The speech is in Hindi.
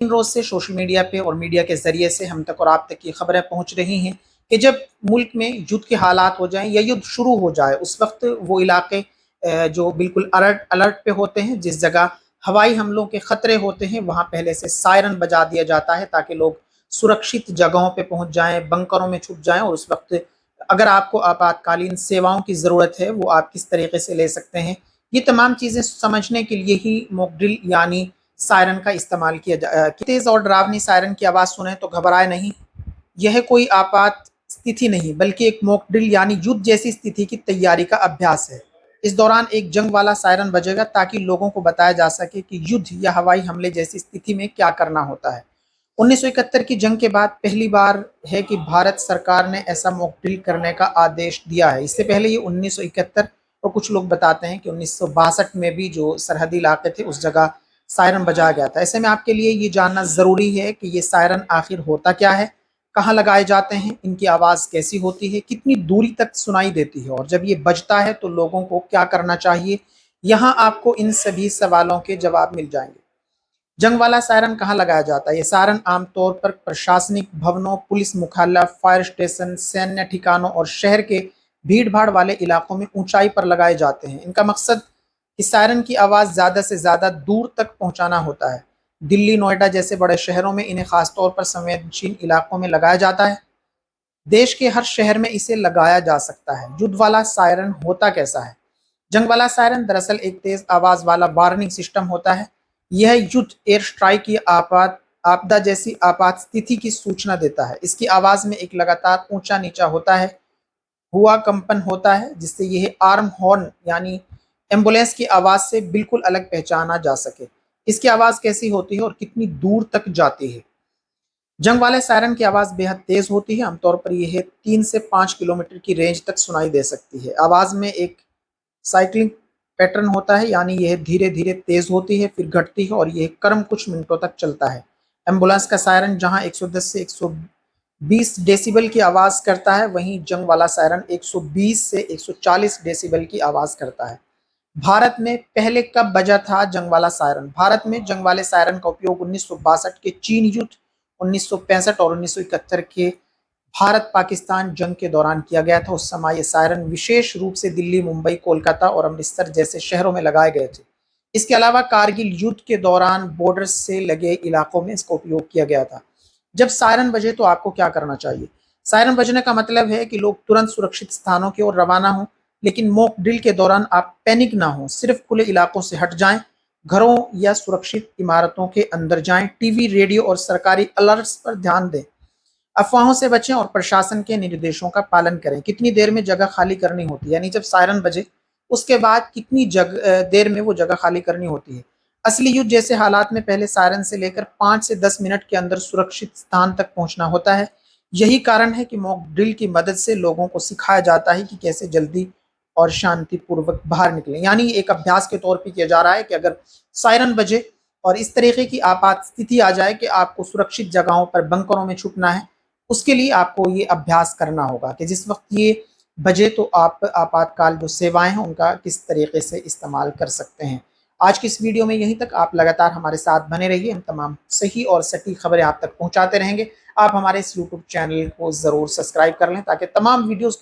इन रोज से सोशल मीडिया पे और मीडिया के ज़रिए से हम तक और आप तक ये खबरें पहुंच रही हैं कि जब मुल्क में युद्ध के हालात हो जाएं या युद्ध शुरू हो जाए, उस वक्त वो इलाके जो बिल्कुल अलर्ट अलर्ट पे होते हैं, जिस जगह हवाई हमलों के खतरे होते हैं, वहां पहले से सायरन बजा दिया जाता है ताकि लोग सुरक्षित जगहों पे पहुंच जाएं, बंकरों में छुप जाएं। और उस वक्त अगर आपको आपातकालीन सेवाओं की ज़रूरत है, वो आप किस तरीके से ले सकते हैं, ये तमाम चीज़ें समझने के लिए ही मॉक ड्रिल यानी सायरन का इस्तेमाल किया तेज और डरावनी सायरन की आवाज़ सुने तो घबराए नहीं। यह कोई आपात स्थिति नहीं, बल्कि एक मॉक ड्रिल यानी युद्ध जैसी स्थिति की तैयारी का अभ्यास है। इस दौरान एक जंग वाला सायरन बजेगा ताकि लोगों को बताया जा सके कि युद्ध या हवाई हमले जैसी स्थिति में क्या करना होता है। 1971 की जंग के बाद पहली बार है कि भारत सरकार ने ऐसा मॉक ड्रिल करने का आदेश दिया है। इससे पहले ये 1971 और कुछ लोग बताते हैं कि 1962 में भी जो सरहदी इलाके थे उस जगह सायरन बजाया गया था। ऐसे में आपके लिए ये जानना ज़रूरी है कि ये सायरन आखिर होता क्या है, कहाँ लगाए जाते हैं, इनकी आवाज़ कैसी होती है, कितनी दूरी तक सुनाई देती है और जब ये बजता है तो लोगों को क्या करना चाहिए। यहाँ आपको इन सभी सवालों के जवाब मिल जाएंगे। जंग वाला सायरन कहाँ लगाया जाता है? ये सायरन आमतौर पर प्रशासनिक भवनों, पुलिस मुख्यालय, फायर स्टेशन, सैन्य ठिकानों और शहर के भीड़-भाड़ वाले इलाकों में ऊंचाई पर लगाए जाते हैं। इनका मकसद इस सायरन की आवाज़ ज़्यादा से ज़्यादा दूर तक पहुंचाना होता है। दिल्ली, नोएडा जैसे बड़े शहरों में इन्हें खासतौर पर संवेदनशील इलाकों में लगाया जाता है। देश के हर शहर में इसे लगाया जा सकता है। युद्ध वाला सायरन होता कैसा है? जंग वाला सायरन दरअसल एक तेज आवाज वाला वार्निंग सिस्टम होता है। यह युद्ध, एयर स्ट्राइक या आपदा जैसी आपात स्थिति की सूचना देता है। इसकी आवाज में एक लगातार ऊंचा नीचा होता है, हुआ कंपन होता है, जिससे यह आर्म हॉर्न यानी एम्बुलेंस की आवाज से बिल्कुल अलग पहचाना जा सके। इसकी आवाज कैसी होती है और कितनी दूर तक जाती है? जंग वाले सायरन की आवाज बेहद तेज होती है। आमतौर पर यह 3 से 5 किलोमीटर की रेंज तक सुनाई दे सकती है। आवाज में एक साइक्लिंग पैटर्न होता है, यानी यह धीरे धीरे तेज होती है, फिर घटती है और यह क्रम कुछ मिनटों तक चलता है। एम्बुलेंस का सायरन जहां 110 से 120 डेसिबल की आवाज करता है, वहीं जंग वाला सायरन 120 से 140 डेसिबल की आवाज करता है। भारत में पहले कब बजा था जंग वाला सायरन? भारत में जंग वाले सायरन का उपयोग 1962 के चीन युद्ध, 1965 और 1971 के भारत पाकिस्तान जंग के दौरान किया गया था। उस समय ये सायरन विशेष रूप से दिल्ली, मुंबई, कोलकाता और अमृतसर जैसे शहरों में लगाए गए थे। इसके अलावा कारगिल युद्ध के दौरान बॉर्डर से लगे इलाकों में इसका उपयोग किया गया था। जब सायरन बजे तो आपको क्या करना चाहिए? सायरन बजने का मतलब है कि लोग तुरंत सुरक्षित स्थानों की ओर रवाना हों, लेकिन मॉक ड्रिल के दौरान आप पैनिक ना हो, सिर्फ खुले इलाकों से हट जाएं, घरों या सुरक्षित इमारतों के अंदर जाएं, टीवी, रेडियो और सरकारी अलर्ट्स पर ध्यान दें, अफवाहों से बचें और प्रशासन के निर्देशों का पालन करें। कितनी देर में जगह खाली करनी होती है, यानी जब सायरन बजे उसके बाद कितनी देर में वो जगह खाली करनी होती है। असली युद्ध जैसे हालात में पहले सायरन से लेकर 5 से 10 मिनट के अंदर सुरक्षित स्थान तक पहुंचना होता है। यही कारण है कि मॉक ड्रिल की मदद से लोगों को सिखाया जाता है कि कैसे जल्दी और शांतिपूर्वक बाहर निकलें। यानी एक अभ्यास के तौर पे किया जा रहा है कि अगर सायरन बजे और इस तरीके की आपात स्थिति आ जाए कि आपको सुरक्षित जगहों पर, बंकरों में छुपना है, उसके लिए आपको ये अभ्यास करना होगा कि जिस वक्त ये बजे तो आप आपातकाल जो सेवाएं हैं उनका किस तरीके से इस्तेमाल कर सकते हैं। आज की इस वीडियो में यहीं तक। आप लगातार हमारे साथ बने रहिए, हम तमाम सही और सटीक खबरें आप तक पहुंचाते रहेंगे। आप हमारे इस यूट्यूब चैनल को ज़रूर सब्सक्राइब कर लें ताकि तमाम वीडियोस